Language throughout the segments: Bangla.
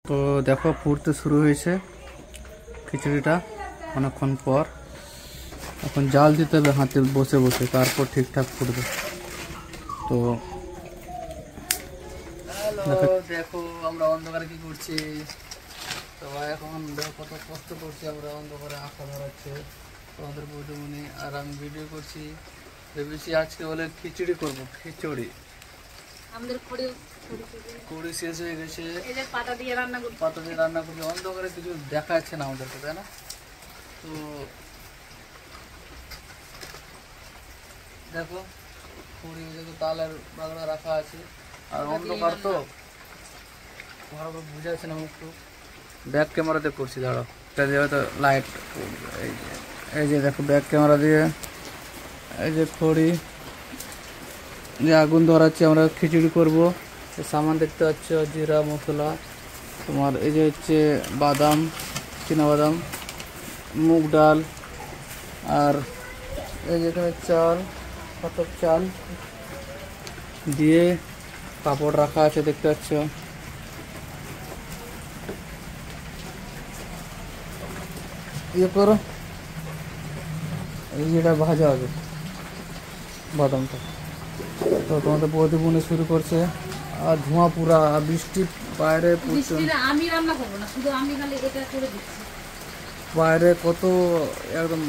তো দেখো ফুটতে শুরু হয়েছে খিচুড়িটা অনেকক্ষণ পর। এখন জাল দিতে হবে হাতে বসে বসে, তারপর ঠিকঠাক ফুটবে। তো দেখো আমরা অন্ধকারে কি করছি। তো এখন দেখো কত কষ্ট করছি আমরা, অন্ধকারে আঁকা ধরাচ্ছে তোমাদের বৌদিমণি আর আমি ভিডিও করছি। ভেবেছি আজকে বলে খিচুড়ি করবো, খিচুড়ি আমাদের কুড়ি শেষ হয়ে গেছে, পাতা দিয়ে রান্না করছি। অন্ধকারে কিছু দেখা যাচ্ছে না আমাদেরকে, তাই না? তো দেখো কুড়ি দেখো তালের বাগড়া রাখা আছে, আর অন্ধকার তো ভালো করে বুঝা যাচ্ছে না। একটু ব্যাক ক্যামেরাতে করছি, দাঁড়াও হয়তো লাইট। এই যে দেখো ব্যাক ক্যামেরা দিয়ে এই যে খড়ি যে আগুন ধরাচ্ছি, আমরা খিচুড়ি করবো। সামান দেখতে পাচ্ছ, জিরা মশলা, তোমার এই যে হচ্ছে বাদাম, চিনাবাদাম, মুগ ডাল, আর এই যেখানে চাল, পাতক চাল দিয়ে পাঁপড় রাখা আছে দেখতে পাচ্ছ। ইয়ে করো, এই যেটা ভাজা হবে বাদামটা। তো তোমাদের বৌদিমণি শুরু করছে, আর ধোঁয়া পুরা, বৃষ্টি বাইরে পড়ছে। আমি রান্না করবো না, শুধু আমি খালি এটা করে দিচ্ছি। বাইরে কত একদম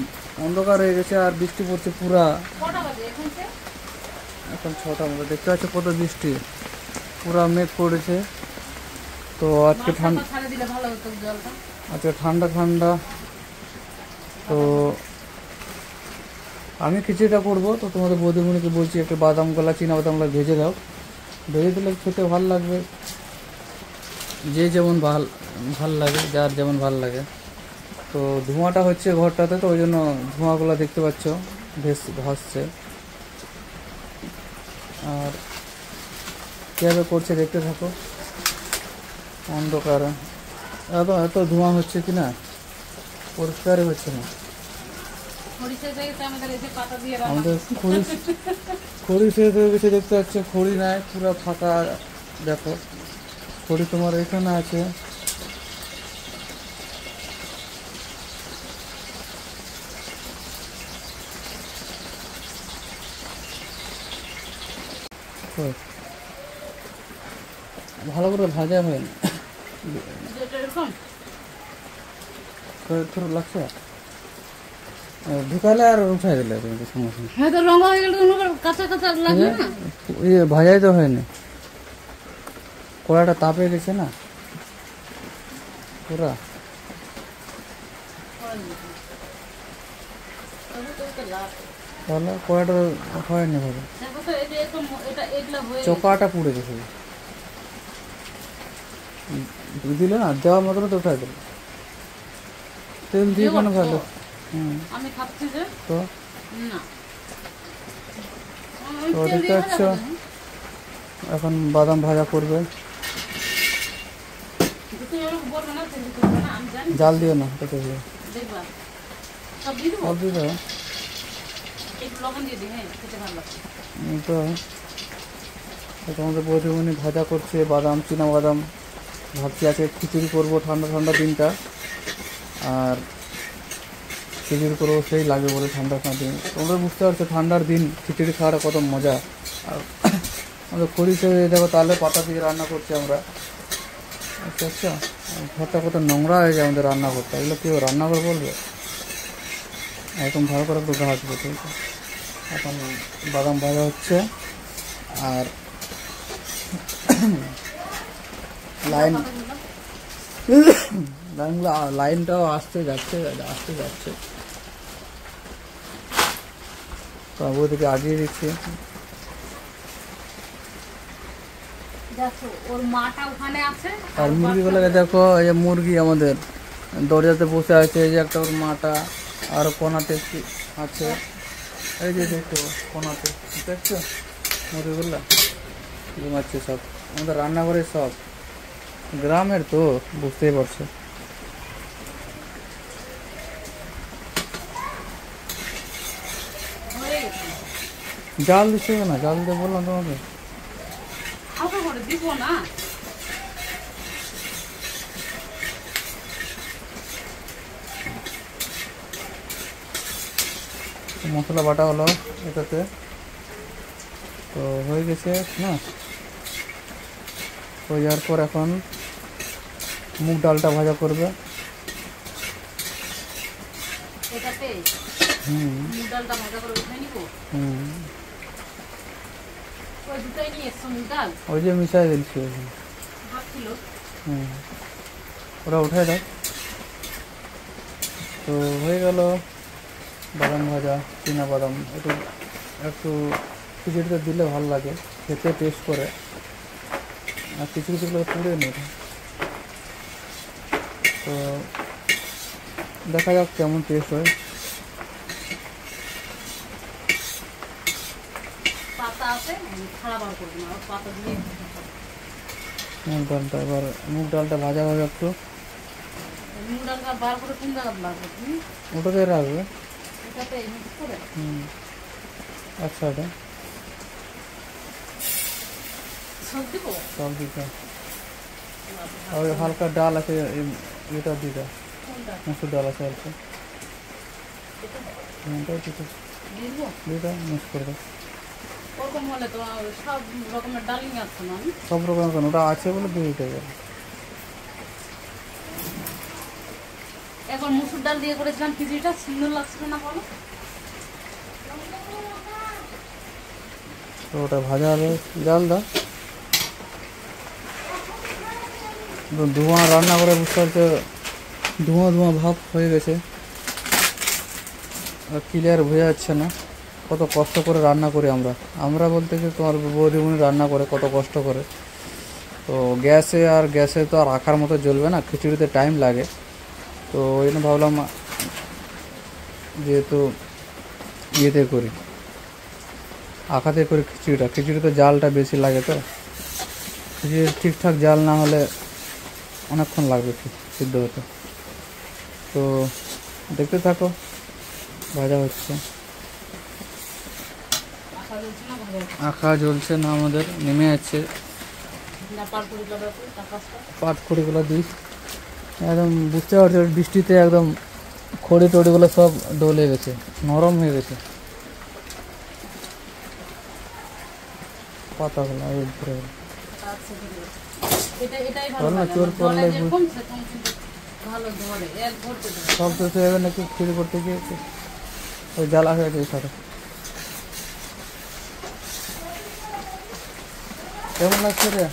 অন্ধকার হয়ে গেছে আর বৃষ্টি পড়ছে পুরা। কটা বাজে এখন 6টার মধ্যে দেখতে পাচ্ছ কত বৃষ্টি, পুরা মেঘ পড়েছে। তো আজকে ঠান্ডা, আজকে ঠান্ডা ঠান্ডা। তো আমি খিচুড়িটা করবো, তো তোমাদের বৌদিমণিকে বলছি একটু বাদাম গলা, চিনা বাদামগুলো ভেজে দাও, ভেজে দিলে খেতে ভাল লাগবে। যে যেমন ভাল লাগে, যার যেমন ভাল লাগে। তো ধোঁয়াটা হচ্ছে ঘরটাতে, তো ওই জন্য ধোঁয়াগুলো দেখতে পাচ্ছ ভাসছে। আর কীভাবে করছে দেখতে থাকো। অন্ধকারে এত ধোঁয়া হচ্ছে কি না, পরিষ্কারই হচ্ছে না। আমাদের খড়ি শেষ হয়ে গেছে দেখতে পাচ্ছ, খড়ি নাই, পুরো ফাঁকা। দেখো খড়ি তোমার এখানে আছে। ভালো করে ভাজা হয় না, লাগছে ঢুকালে আর উঠাই দিলে ভাজাই তো হয়নি, কড়াটা তাপে গেছে না পুরা। তাহলে কড়াটা হয়নি ভাবে, চোকাটা পুড়ে গেছে। দিলে না দেওয়ার মতো তো উঠাই দিল, তেল দিয়ে কেন ভালো। তো দেখতে পাচ্ছ এখন বাদাম ভাজা করবে। জাল দিও না, তো তোমাদের বৌদিমণি ভাজা করছে বাদাম, চিনা বাদাম। ভাবছি আছে খিচুড়ি করবো ঠান্ডা ঠান্ডা দিনটা, আর খিচুড়ি করবো সেই লাগে বলে ঠান্ডা দিন। তোমরা বুঝতে পারছো ঠান্ডার দিন খিচুড়ি খাওয়াটা কত মজা। আর আমাদের খড়ি দেখো তাহলে পাতা দিয়ে রান্না করছি আমরা। আচ্ছা আচ্ছা, ঘরটা কত নোংরা হয়ে যায় আমাদের রান্না করতে, এগুলো কেউ রান্না করে বলবে? একদম ভালো করে একটু ঘাটবে। ঠিক আছে, এখন বাদাম ভাজা হচ্ছে, আর লাইনটাও আসতে যাচ্ছে। তো আমি ওদিকে আগিয়ে দিচ্ছি। আর মুরগিগুলোকে দেখো, এই যে মুরগি আমাদের দরজাতে বসে আছে, এই যে একটা ওর মাটা, আর কোনাতে আছে, এই যে দেখো কোনাতে দেখছো মুরগিগুলো ঘুমাচ্ছে সব। আমাদের রান্নাঘরে সব, গ্রামের তো বুঝতেই পারছো। জাল দিচ্ছে না, জাল দিয়ে বললাম তোমাকে। মশলা বাটা হলো এটাতে, তো হয়ে গেছে না। হয়ে যাওয়ার পর এখন মুগ ডালটা ভাজা করবে। এটাতে মুগ ডালটা ভাজা করে উঠে নিব। ওই দুটোই নিয়ে এসছো মুগ ডাল, ওই যে মিশাই দিচ্ছি হাফ কিলো। ওরা উঠাই দাও। তো হয়ে গেল বাদাম ভাজা, চীনা বাদাম। একটু একটু খিচুড়িতে দিলে ভালো লাগে, খেতে টেস্ট করে। আর কিছু কিছুগুলো পুড়ে নেই। তো দেখা যাক কেমন টেস্ট হয়। পাতা আছে খারাপ আর করবো না, পাতা দিয়ে মুগ ডালটা এবার মুগ ডালটা ভাজা হবে একটু। মুগ ডালটা বার করে কোন জায়গায় লাগবে তুমি? ওটাতে রাখবে। এটাতে মিক্স করে আচ্ছা, এটা সব দিব। সব দিতে আর হালকা ডাল আছে, এটা দিতে কোনটা? মুসুর ডাল আছে আর কি, এটা দিয়ে দিব। দিতে মিক্স করে দাও। ওরকম হলে তো সব রকমের ডালিং আছে না? সব রকম কেন, ওটা আছে বলে দিয়ে দিতে হবে। এখন মুসুর ডাল দিয়ে করেছিলাম খিচুড়িটা, সুন্দর লাগছিল না বলো? তো ওটা ভাজা হবে, জাল দাও। ধোঁয়া রান্না করে বুঝতে পারছো, ধোঁয়া ধোঁয়া ভাব হয়ে গেছে, ক্লিয়ার বোঝা যাচ্ছে না। কত কষ্ট করে রান্না করি আমরা বলতে কি তোমার বৌদিমণি রান্না করে কত কষ্ট করে। তো গ্যাসে তো আর রাখার মতো জ্বলবে না, খিচুড়িতে টাইম লাগে। তো ওই জন্য ভাবলাম যেহেতু ইয়েতে করি, আঁকাতে করি খিচুড়িতে জালটা বেশি লাগে। তো খিচুড়ি ঠিকঠাক জাল না হলে অনেকক্ষণ লাগবে সিদ্ধ হতে। তো দেখতে থাকো, ভাজা হচ্ছে। আঁকা জ্বলছে না, আমাদের নেমে যাচ্ছে। পাটখড়িগুলো দিই, একদম বুঝতে পারছো বৃষ্টিতে একদম খড়ি টড়িগুলো সব ডলে গেছে, নরম হয়ে গেছে পাতাগুলো। সব তো যাবে নাকি খিচুড়ি করতে গিয়ে, ওই জ্বালা হয়ে গেছে সাথে। কেমন লাগছে রে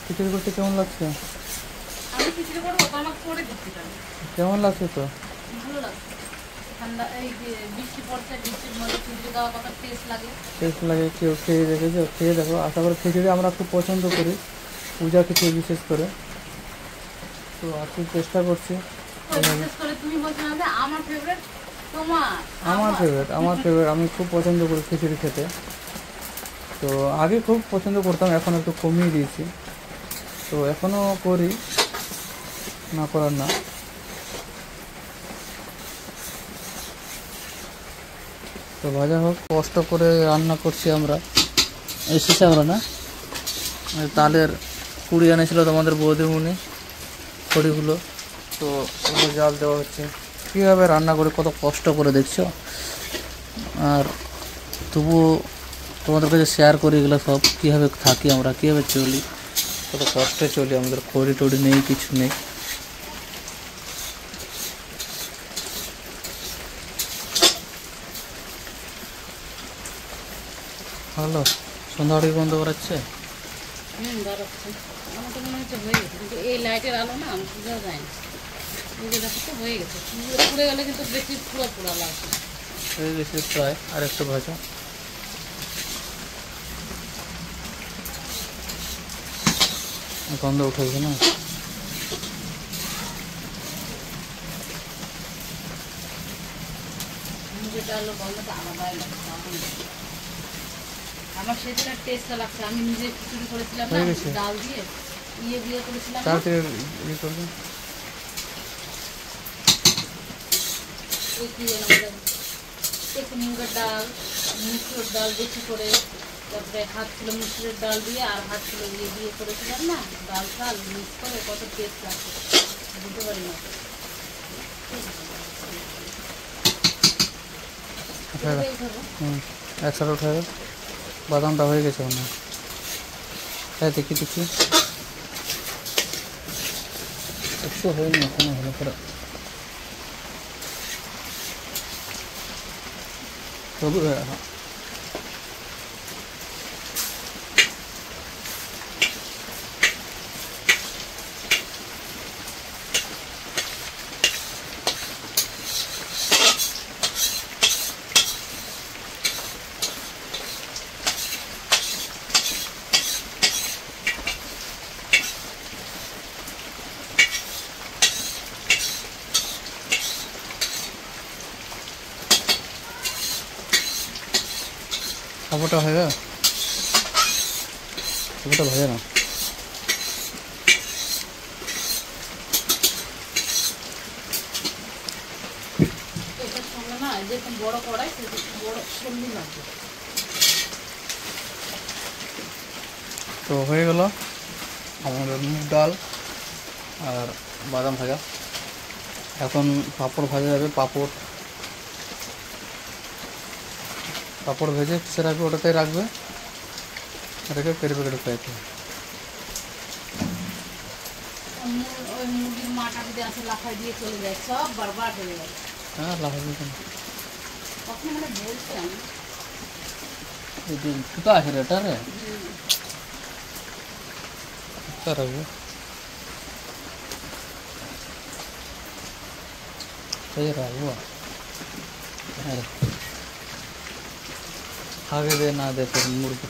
খিচুড়ি করতে? কেমন লাগছে? কেমন লাগছে? তো ভালো লাগছে, ঠান্ডা এই বৃষ্টি পড়ছে, বৃষ্টির মধ্যে খিচুড়ি দেওয়া কত টেস্ট লাগে। কেউ খেয়ে দেখেছো? খেয়ে দেখো। আশা করি খিচুড়ি আমরা খুব পছন্দ করি, পূজা খিচুড়ি বিশেষ করে। তো আজকে চেষ্টা করছি। আমার ফেভারিট আমি খুব পছন্দ করি খিচুড়ি খেতে। তো আগে খুব পছন্দ করতাম, এখন একটু কমিয়ে দিয়েছি। তো এখনও করি, না করার না। তো ভাজা হোক, কষ্ট করে রান্না করছি আমরা। এসেছি আমরা না, তালের কুড়ি এনেছিল তোমাদের বৌদিমণি, খড়িগুলো। তো ওগুলো জাল দেওয়া হচ্ছে। কীভাবে রান্না করে কত কষ্ট করে দেখছো, আর তবুও তোমাদের কাছে শেয়ার করি এগুলো সব, কীভাবে থাকি আমরা, কীভাবে চলি, কত কষ্টে চলি। আমাদের খড়ি টড়ি নেই, কিছু নেই। হ্যালো, সন্ধ্যাটি বন্ধ করাচ্ছে। আমার তো মনে হচ্ছে হয়ে গেছে, কিন্তু এই লাইটের আলো না বোঝা যায় না। দেখো তো হয়ে গেছে, পুড়ে গেলে কিন্তু বেশি পুরো লাগছে। হয়ে গেছে প্রায়, আর একটু ভাজা। গন্ধ উঠেছে না? যেটা হলো গন্ধটা আলাদাই লাগছে আমার, সেটা টেস্টটা লাগছে। আমি নিজে খিচুড়ি করেছিলাম না, ডাল দিয়ে দিয়ে করেছিলাম। একটু মুগের ডাল, মুসুর ডাল বেশি করে, তারপরে হাত ছিল মুসুরের ডাল দিয়ে, আর হাত ছিল দিয়ে করেছিলাম না, ডাল চাল মিক্স করে কত টেস্ট লাগছে বুঝতে পারি না। উঠাবে একসাথে উঠাবে। বাদামটা হয়ে গেছে মনে হয়। হ্যাঁ দেখি দেখি, একটু হয়নি এখনো ভালো করে, তবু কাপড়টা হয়ে গেল, কাপড়টা ভেজে না। এটার সঙ্গে না যেরকম বড় কড়াই সেরকম বড় সন্ধ্যি লাগবে। তো হয়ে গেল আমাদের মুগ ডাল আর বাদাম ভাজা। এখন পাঁপড় ভাজা যাবে। পাঁপড় ভেজে কিসে রাখবে, ওটাতেই রাখবে, রেখে পেরে পেরে খাইতে। ওই মুরগির মাটা যদি আসে লাফাই দিয়ে চলে যায়, সব বারবার হয়ে যায়। হ্যাঁ লাফা দিতে কখন মানে বলছি আমি ফুটা আছে রে, এটা রে রাখবে, সেই রাখবো। হ্যাঁ আগে দে না দে फिर মুরগি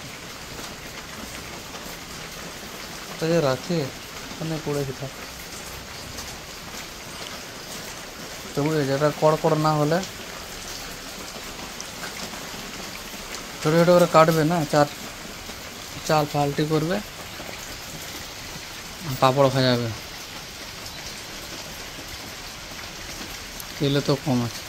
তাহলে রাখে ওখানে পড়ে থাক। তবু যেটা কড়কড় না হলে ছোটো ছোটো করে কাটবে না, চাল পাল্টি করবে, পাঁপড় ভাজাবে। তেলে তো কম আছে।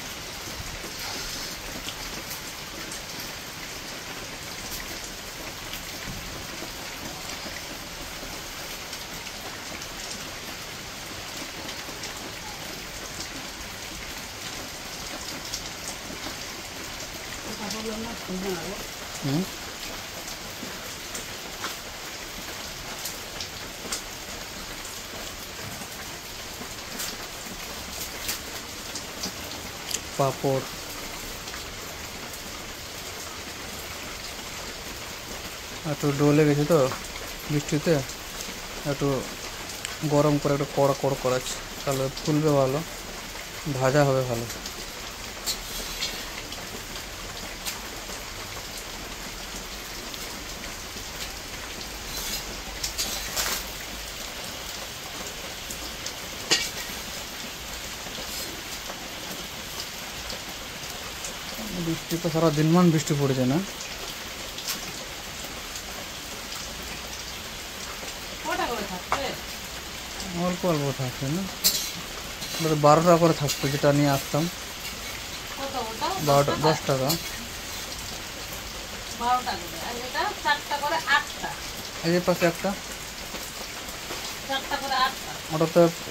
হুম পাঁপড় একটু ডলে গেছে তো বৃষ্টিতে, একটু গরম করে একটু কড়া করাচ্ছে, তাহলে ফুলবে ভালো, ভাজা হবে ভালো। বৃষ্টি তো সারা দিনমান বৃষ্টি পড়েছে না, অল্প অল্প থাকছে না, 12 টাকা করে থাকতো যেটা নিয়ে আসতাম, 10 টাকা। এই যে পাশে একটা,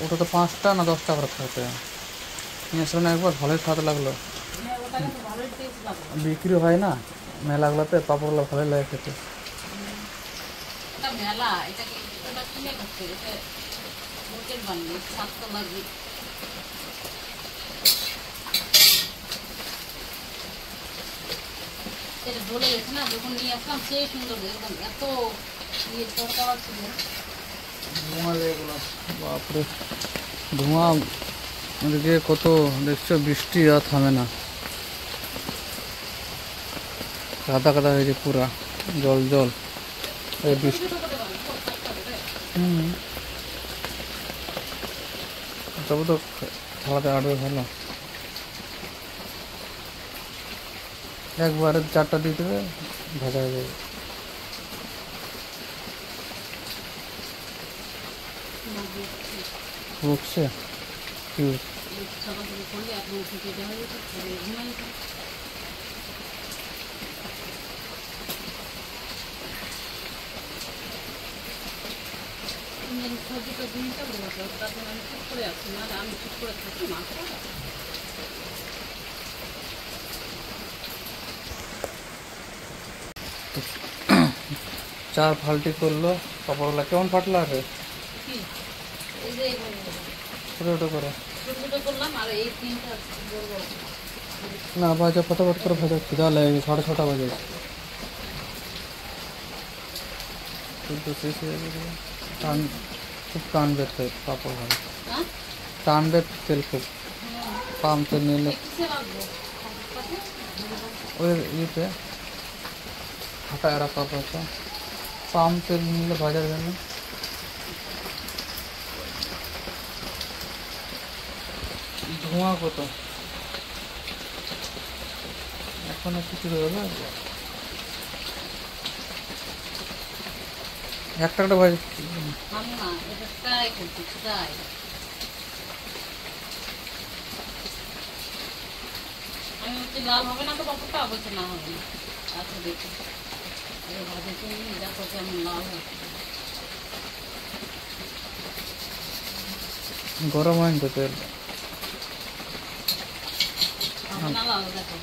ওটাতে 5টা না 10 টাকা করে থাকে। নিয়ে আসলে না একবার ভালোই স্বাদ লাগলো, বিক্রি হয় না মেলাগুলোতে, পাঁপড়গুলো ভালোই লাগে খেতে। মেলা এটাকে কিনে করতে এটা হোটেল বানিয়ে স্বাস্থ্য লাগবে। এটা ঢলে গেছে না, যখন নিয়ে আসলাম সেই সুন্দর একদম, এত ইয়ে তরকার ছিল। বাপরে ধোঁয়া, ওদিকে কত দেখছো বৃষ্টি আর থামে না, কাদা কাদা হয়েছে পুরা, জল জল এই বৃষ্টি। তবে তো খাওয়াতে আটবে ভালো, একবারে 4টা দিয়ে দেবে, ভাজা হয়ে যাবে। উঠছে কি সবজিটা দিনটা বলবো, তারপর আমি ঠিক করে আসছি না, আমি ঠিক করে থাকি মাছ চার ফাল্টি করলো, কাপড়গুলো কেমন ফাটলো রে? কি এই যে এইভাবে ছোটো ছোটো করে ছোট ছোট করলাম, আর এই তিনটা বড় বড়। না ভাজা, ফটাফট করে ভাজা, খিদা লেগে 6:30 বাজে কিন্তু শেষ হয়ে গেছে। টান, খুব টানবে তেল কাপড় ভালো, হ্যাঁ টানবে তেল খুব। পাম তেল নিলে কিসে রাখবো? ওই ইয়েতে হাঁটায় রাখা কথা, পাম তেল নিলে ভাজার জন্য। ধোঁয়া কত এখনো কিছু দেবে একটা ভাজ। আমি না এটা ট্রাই করছি, ট্রাই। আমি হচ্ছে লাল হবে না তো পাপড়টা, বলছে না হবে না। আচ্ছা দেখি ভাজে তুমি দেখো কেমন লাল হচ্ছে। গরম হয়নি তো তেল? হবে না লাল, দেখো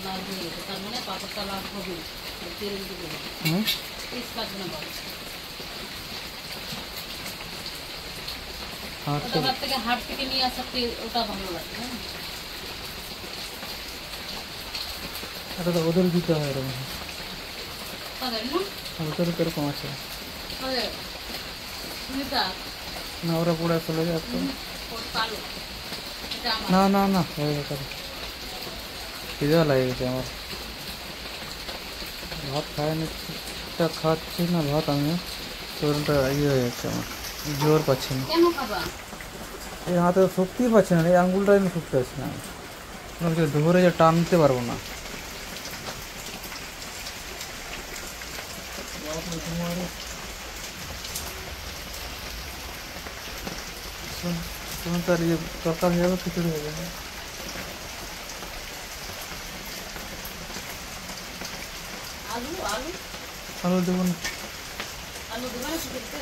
লাল হয়ে গেছে, তার মানে পাপড়টা লাল হবে। তেল দিকে হুম, পিস কাটবে না বাবা। হাত ওটা ঘর থেকে হাট থেকে নিয়ে আসা তেল, ওটা ভালো লাগে। হ্যাঁ এটা তো ওদের দিতে হয় এরকম, তাদের না ওদের কিরকম আছে তাদের সুনিতা না, ওরা পুরো চলে যাচ্ছে। কালো, এটা আমার। না না না, হয়ে গেছে, খিদা লাগে গেছে আমার। ভাত খায়নি, ঠিকঠাক খাচ্ছি না ভাত আমি, শরীরটা ইয়ে হয়ে যাচ্ছে আমার, জোর পাচ্ছি না। কেন খাবা? এই হাতে শক্তিই পাচ্ছি না, এই আঙ্গুলটা আমি শক্তি পাচ্ছি না, ধরে যে টানতে পারবো না। তার ইয়ে তরকারি হয়ে যাবে, খিচুড়ি হয়ে যাবে। আলু আলু আলু দেবো না, আলু দেবে না খিচুড়িতে?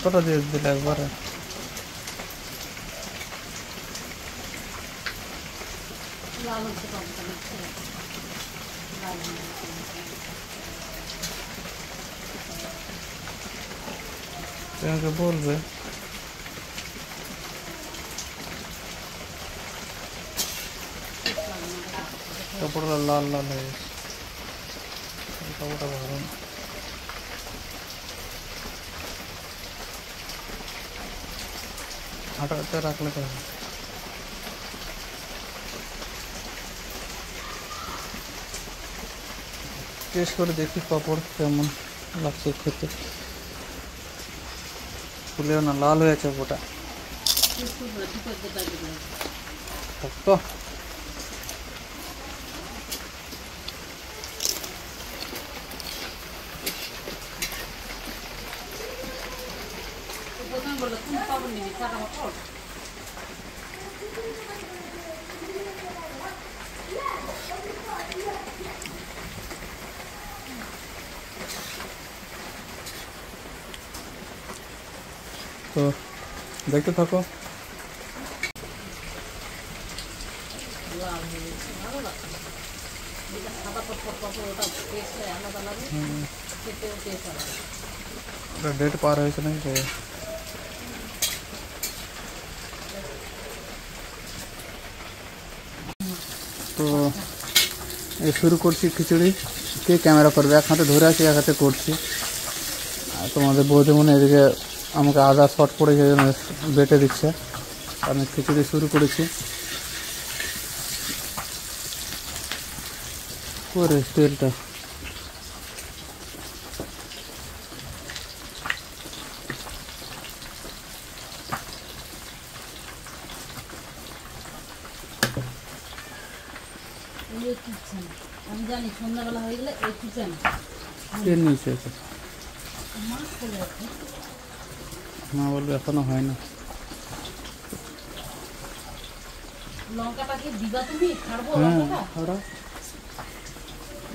কটা দিয়ে দিলে একবারে? লাল হচ্ছে পাপড়টা, দেখতে লাল হয়ে গেছে। তোমাকে বলবে কাপড়টা লাল লাল হয়ে গেছে, কাপড়টা ভালো না। হাঁটাতে রাখলে তো হবে। টেস্ট করে দেখি পাপড় কেমন লাগছে খেতে, ফুলেও না, লাল হয়েছে ওটা শক্ত। প্রথমে বললো কোন পাপড় নিবি, সাদা পাপড়? তো দেখতে থাকো। লাল হয়ে গেছে, ভালো লাগছে। যেটা সাদা পাপড় পাপড়, ওটা টেস্ট আলাদা লাগে, খেতেও টেস্ট আলাদা। ওটা ডেট পার হয়েছে নাকি তো? তো এই শুরু করছি খিচুড়ি, কে ক্যামেরা করবে, এক হাতে ধরে আছি, এক হাতে করছি। আর তোমাদের বৌদি মনে এদিকে আমাকে আদা শর্ট পড়েছে, বেটে দিচ্ছে। আমি খিচুড়ি শুরু করেছি করে তেলটা এই কিচেন, আমি জানি সন্ধ্যাবেলা হয়ে গেলে এই কিচেন কে নিয়েছে। মা চলে যাচ্ছে। মা বলবে এখনো হয় না। লঙ্কাটা কি দিবা তুমি? ছাড়বো হ্যাঁ, লঙ্কাটা? ওরা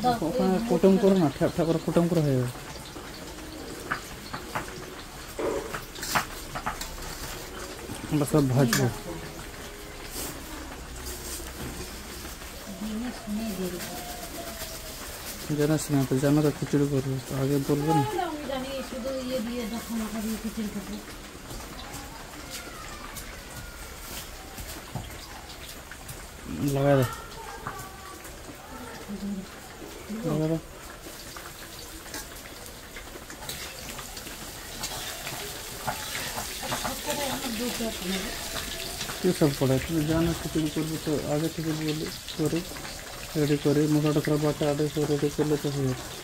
দাও, ওখানে কুটুম করো না, ঠ্যাপ ঠ্যাপ করে কুটুম করে হয়ে যাবে। আমরা সব ভাজবো। জানাস না তো, জানো তো খিচুড়ি করবো তো আগে বলবো না। আমি জানি শুধু ইয়ে দিয়ে যখন দিয়ে খিচুড়ি খাবো। লাগা দে, লাগা দে। কি সব পড়ে তুমি জানো খিচুড়ি করবো তো আগে থেকে বলি করে রেডি করে মশলাটা সব বাটা আগে সব রেডি করলে তো হয়ে যাবে।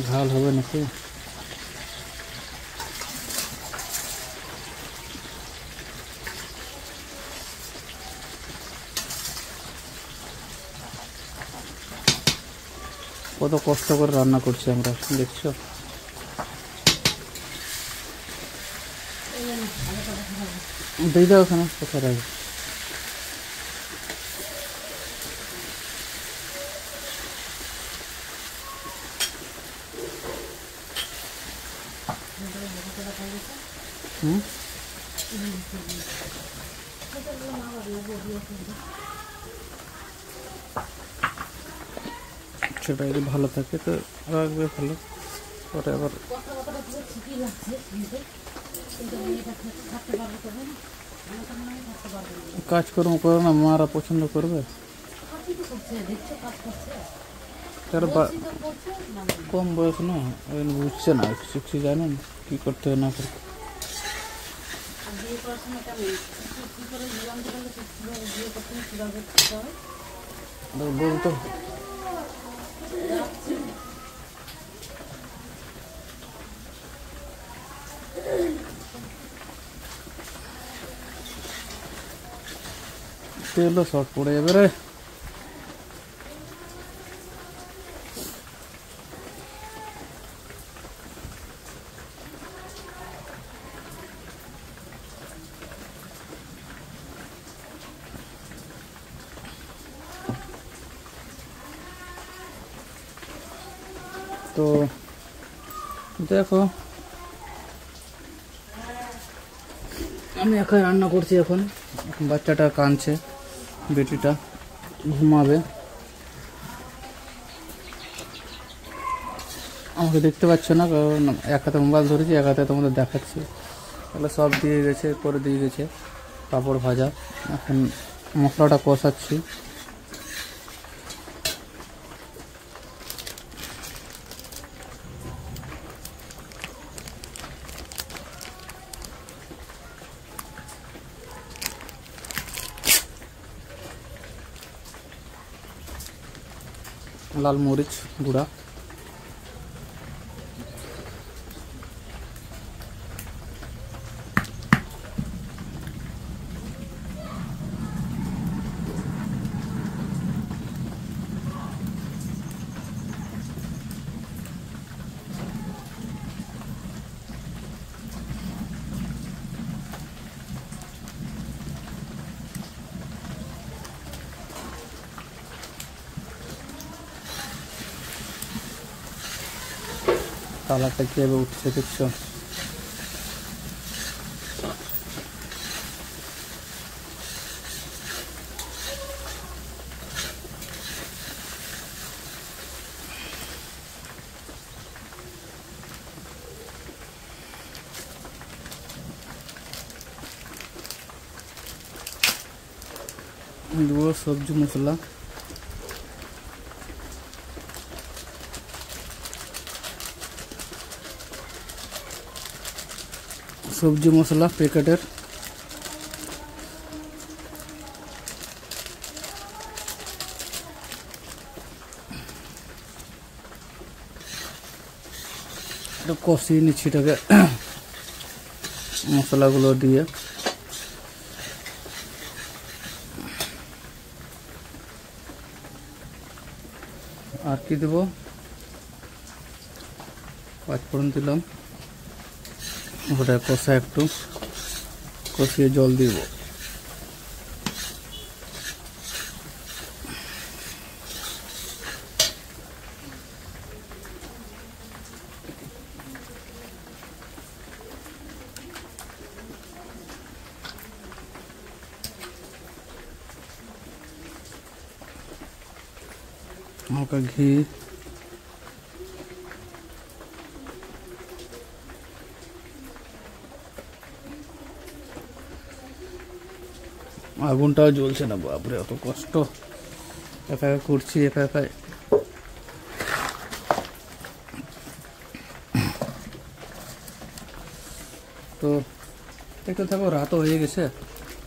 ঝাল হবে নাকি? কত কষ্ট করে রান্না করছি আমরা, দেখছো? দিয়ে দাও ওখানে, কোথায় রাখবে? সেটা যদি ভালো থাকে তো রাখবে ভালো, পরে আবার কাজকর্ম করো না, মারা পছন্দ করবে। কম বয়স না, বুঝছে না, কিছু জানেন কি করতে হবে না করতে। বলতো তেলও শর্ট পড়ে যাবে রে। তো দেখো আমি একাই রান্না করছি এখন। বাচ্চাটা কাঁদছে, বেটিটা ঘুমাবে। আমাকে দেখতে পাচ্ছ না কারণ এক হাতে মোবাইল ধরেছি, এক হাতে তোমাদের দেখাচ্ছি। তাহলে সব দিয়ে গেছে, করে দিয়ে গেছে পাঁপড় ভাজা। এখন মশলাটা কষাচ্ছি। লাল মরিচ গুঁড়া, কালারটা কীভাবে উঠছে দেখছো? গুঁড়ো সবজি মশলা, সবজি মশলা প্যাকেটের, কষিয়ে নিচ্ছি এটাকে মশলাগুলো দিয়ে। আর কি দেবো? পাঁচফোড়ন দিলাম, ওটা কষা একটু কষিয়ে জল দিব। হালকা ঘি, আগুনটাও জ্বলছে না, বাপরে অত কষ্ট, একা একা করছি, একা একাই। তো দেখতে থাকো, রাতও হয়ে গেছে,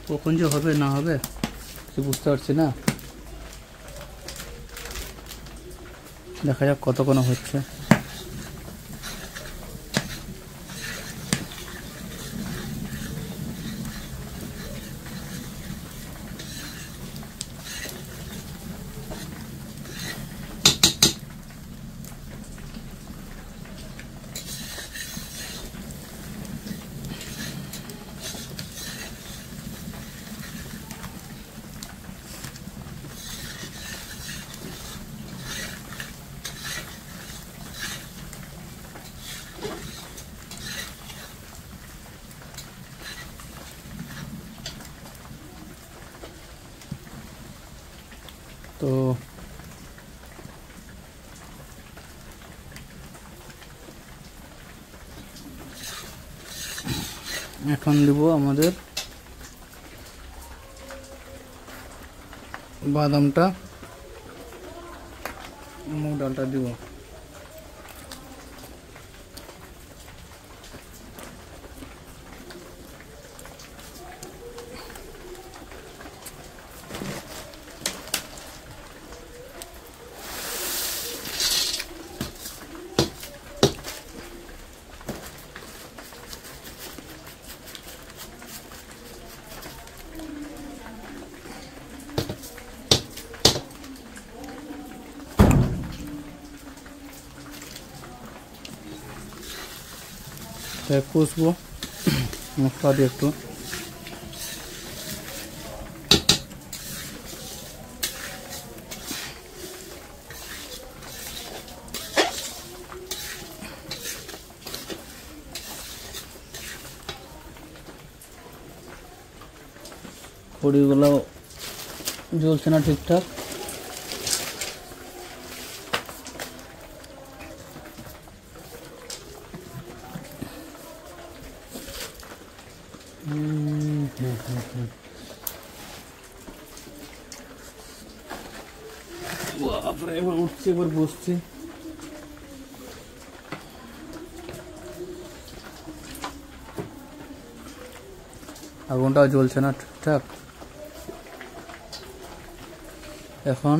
কখন যে হবে না হবে কিছু বুঝতে পারছি না। দেখা যাক কতক্ষণ হচ্ছে। তো এখন দিব আমাদের বাদামটা, মুগ ডালটা দিব। কষবো মশলা দিয়ে একটু। খড়িগুলো জ্বলছে না ঠিকঠাক, বাপরে এবার উঠছে, এবার বসছে। আগুনটাও জ্বলছে না ঠিকঠাক। এখন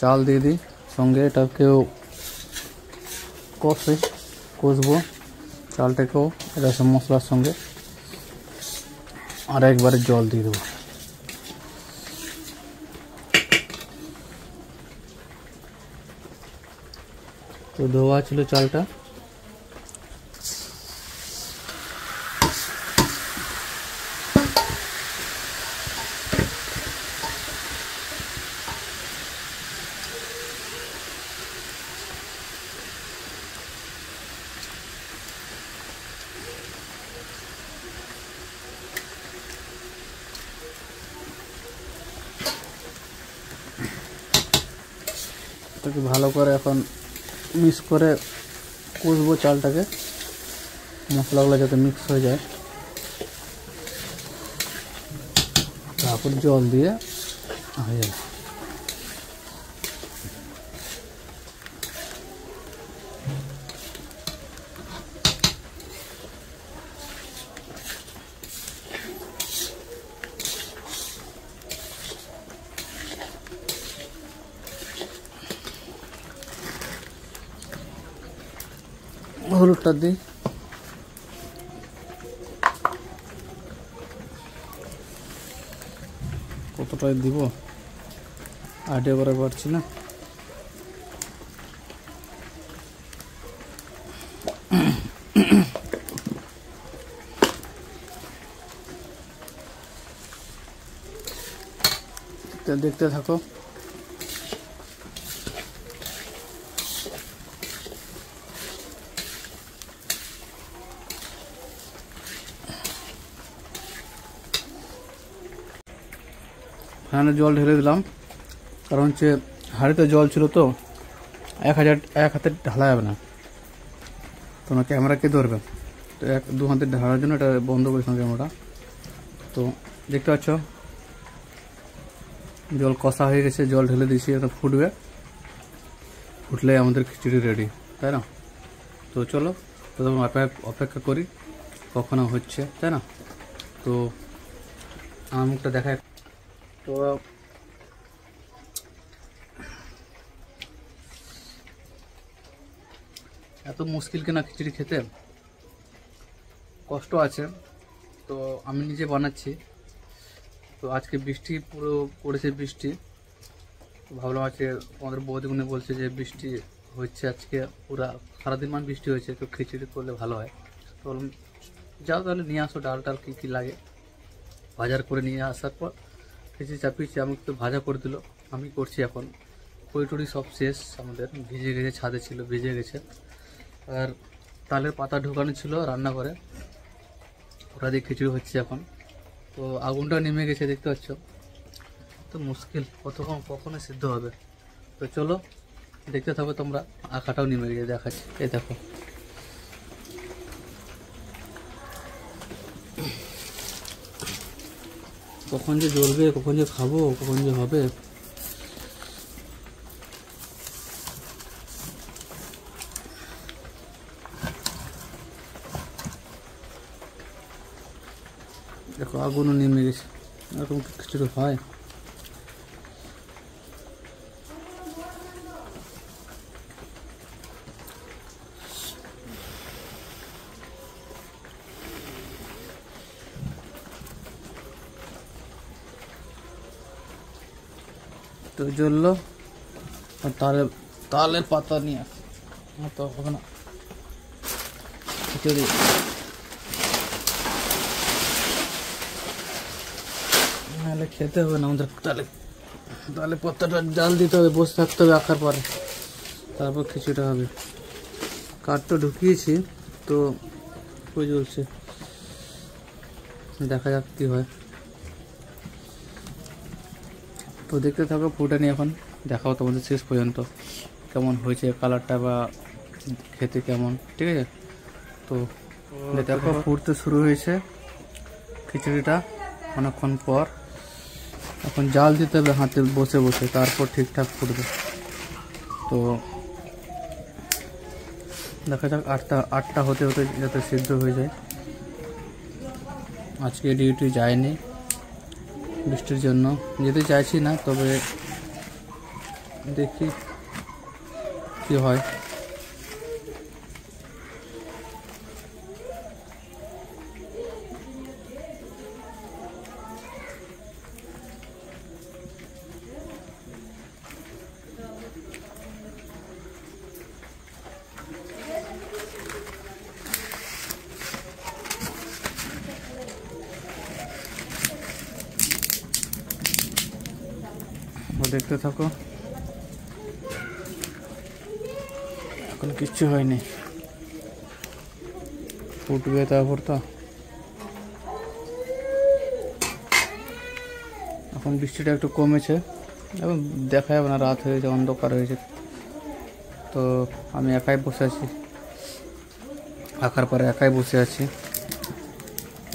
চাল দিয়ে দিই সঙ্গে, এটাকেও কষবো চালটাকেও এটা সব মশলার সঙ্গে, আর একবারে জল দিয়ে দেবো। তো ধোয়া ছিল চালটা, এটাকে ভালো করে এখন মিক্স করে কষবো চালটাকে, মশলাগুলো যাতে মিক্স হয়ে যায়। তারপর জল দিয়ে হয়ে যাবে। হলুদটা দিই, কতটাই দিব আইডিয়া করে পারছি না। তো দেখতে থাকো। ফ্যানে জল ঢেলে দিলাম, কারণ হচ্ছে হাঁড়িতে জল ছিল তো এক হাতে ঢালা যাবে না, তোমার ক্যামেরা কে ধরবে, তো দু হাতে ঢালার জন্য এটা বন্ধ করেছিলাম ক্যামেরাটা। তো দেখতে পাচ্ছ জল কষা হয়ে গেছে, জল ঢেলে দিয়েছি, এটা ফুটবে, ফুটলে আমাদের খিচুড়ি রেডি, তাই না? তো চলো তো অপেক্ষা করি কখনো হচ্ছে, তাই না? তো আমার মুখটা দেখায়। তো এত মুশকিল কিনা খিচুড়ি খেতে, কষ্ট আছে। তো আমি নিজে বানাচ্ছি। তো আজকে বৃষ্টি পুরো পড়েছে, বৃষ্টি। ভাবলাম আজকে আমাদের বৌদিগুনে বলছে যে বৃষ্টি হচ্ছে আজকে, পুরো সারাদিন মান বৃষ্টি হয়েছে, তো খিচুড়ি করলে ভালো হয়। তো বললাম যাও তাহলে নিয়ে আসো ডাল টাল কী কী লাগে, বাজার করে নিয়ে আসার পর খিচুড়ি চাপিয়েছি, আমাকে তো ভাজা করে দিল, আমি করছি এখন। পইটুরি সব শেষ আমাদের, ভিজে গেছে, ছাদে ছিল ভিজে গেছে। আর তালের পাতা ঢোকানো ছিল রান্নাঘরে, ওটা দিয়ে খিচুড়ি হচ্ছে এখন। তো আগুনটা নেমে গেছে দেখতে পাচ্ছ, তো মুশকিল কখনো সিদ্ধ হবে। তো চলো দেখতে থাকো তোমরা, আঁকাটাও নেমে গেছে দেখাচ্ছি, এই দেখো। কখন যে জ্বলবে, কখন যে খাবো, কখন যে হবে। দেখো আগুনও নেমে গেছে, এরকম খিচুড়ি হয়। তো জ্বললো, আর তালের পাতা নিয়ে আসে, তো ওখানে খিচুড়ি নাহলে খেতে হবে না আমাদের। তাহলে পাতাটা জাল দিতে হবে, বসে থাকতে হবে আঁকার পরে, তারপর খিচুড়িটা হবে। কাঠটা ঢুকিয়েছি, তো ওই জ্বলছে, দেখা যাক কী হয়। তো দেখতে থাকো, ফুটানি এখন দেখাও তোমাদের শেষ পর্যন্ত কেমন হয়েছে কালারটা বা খেতে কেমন, ঠিক আছে? তো দেখো ফুটতে শুরু হয়েছে খিচুড়িটা অনেকক্ষণ পর। এখন জাল দিতে হবে হাতে বসে বসে, তারপর ঠিকঠাক ফুটবে। তো দেখা যাক আটটা হতে হতে যাতে সিদ্ধ হয়ে যায়। আজকে ডিউটি যায়নি বৃষ্টির জন্য, যেতে চাইছি না, তবে দেখি কি হয়। দেখতে থাকো, এখন কিচ্ছু হয়নি, ফুটবে তারপর। তো এখন বৃষ্টিটা একটু কমেছে, এবং দেখা যাবে না, রাত হয়েছে, অন্ধকার হয়েছে। তো আমি একাই বসে আছি, আঁকার পরে একাই বসে আছি,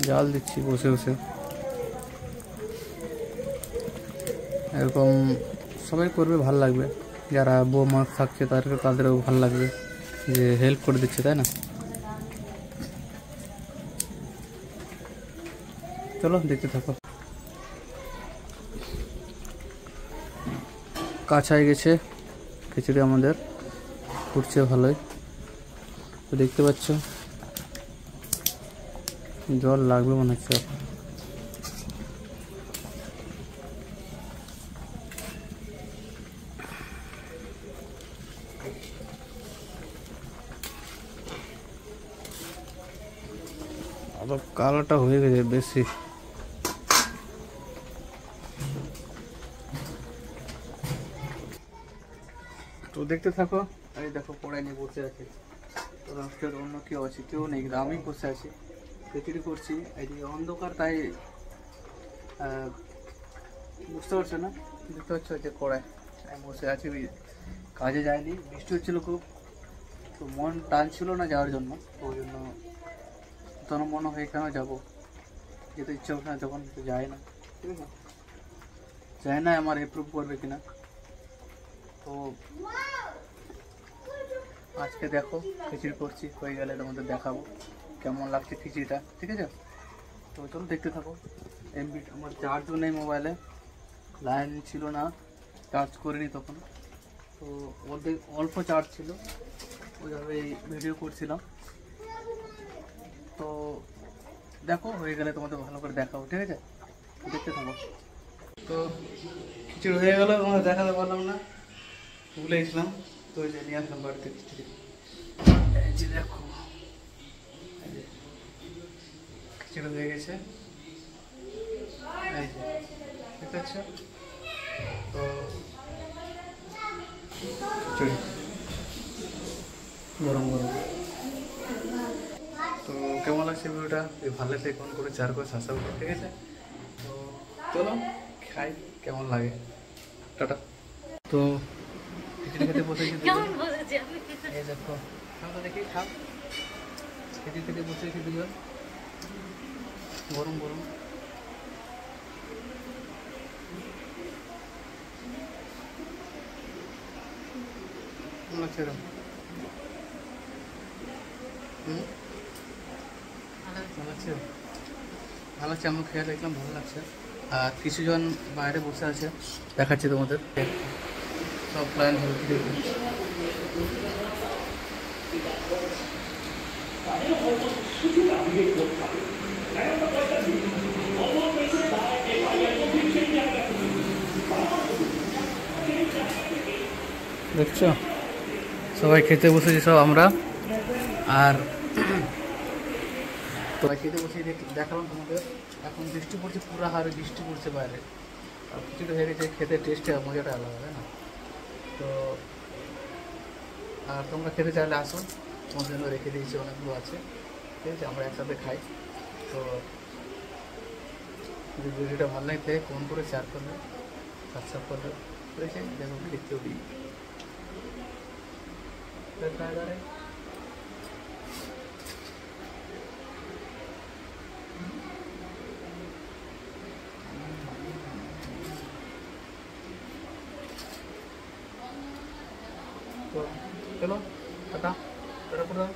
জাল দিচ্ছি বসে বসে। এরকম সবাই করবে, ভালো লাগবে, যারা বৌমা থাকছে তাদেরও ভালো লাগবে যে হেল্প করে দিচ্ছে, তাই না? চলো দেখতে থাকো। কাছায় গেছে খিচুড়ি আমাদের, ফুটছে ভালোই। তো দেখতে পাচ্ছ জল লাগবে মনে হচ্ছে। আবার কালারটা হয়ে গেছে বেশি। দেখতে থাকো। এই দেখো পড়াই নিয়ে বসে আছে, তো রাস্তার অন্য কেউ আছে, কেউ নেই, কিন্তু আমি বসে আছি, খিচুড়ি করছি। এইদিকে অন্ধকার, তাই বুঝতে পারছো না, দেখতে পাচ্ছ যে কড়াই আমি বসে আছি, কাজে যায়নি, বৃষ্টি হচ্ছিল খুব, তো মন টানছিল না যাওয়ার জন্য, তো ওই জন্য তখন মনে হয় কেন যাবো, যেতে ইচ্ছা হচ্ছে না, যখন যায় না, ঠিক আছে, যায় না আমার অ্যাপ্রুভ করবে কিনা। তো আজকে দেখো খিচুড়ি করছি, হয়ে গেলে তোমাদের দেখাবো কেমন লাগছে খিচুড়িটা, ঠিক আছে। তো চলো দেখতে থাকো। এমবি আমার চার্জও নেই মোবাইলে, লাইন ছিল না, চার্জ করিনি তখন, তো অর্ধেক অল্প চার্জ ছিল, ওইভাবে ভিডিও করছিলাম। তো দেখো হয়ে গেলে তোমাদের ভালো করে দেখাবো, ঠিক আছে, দেখতে থাকো। তো খিচুড়ি হয়ে গেল, তোমাদের দেখাতে পারলাম না, ভুলে গেছিলাম, তো ওই যে নিয়ে আসলাম বাড়িতে খিচুড়ি। এই যে দেখো, এই যে খিচুড়ি হয়ে গেছে, এই যে দেখতে পাচ্ছ, তো খিচুড়ি গরম গরম। তো কেমন লাগছে ভিডিওটা, ভালো লাগলে ফোন করে শেয়ার করে সাবস্ক্রাইব করো, ঠিক আছে। তো চলো খাই, কেমন লাগে, টাটা। তো খিচুড়ি খেতে বসেছি, এই দেখো, খাও তো দেখি, খাও, খেতে খেতে বসেছি দুজন, গরম গরম। কেমন লাগছে এরকম? ভালো লাগছে, ভালো লাগছে, আমরা খেয়ে দেখলাম, ভালো লাগছে। আর কিছুজন বাইরে বসে আছে, দেখাচ্ছি তোমাদের, সব প্ল্যান হচ্ছে। দেখছো সবাই খেতে বসেছি, সব আমরা, আর সবাই খেতে বসে দেখালাম তোমাদের। এখন বৃষ্টি পড়ছে, পুরো হারে বৃষ্টি পড়ছে বাইরে, আর কিছুটা হয়ে গেছে, খেতে টেস্টে মজাটা আলাদা, তাই না? তো আর তোমরা খেতে চাইলে আসো, তোমার জন্য রেখে দিয়েছি, অনেকগুলো আছে, ঠিক আছে, আমরা একসাথে খাই। তো যদি ভিডিওটা ভালো লাগে থাকে কমেন্ট করে শেয়ার করবে, সাবস্ক্রাইব করবে, ঠিক আছে। দেখো খেতে দিই তো চলো টাটা, টাটা করে দাও।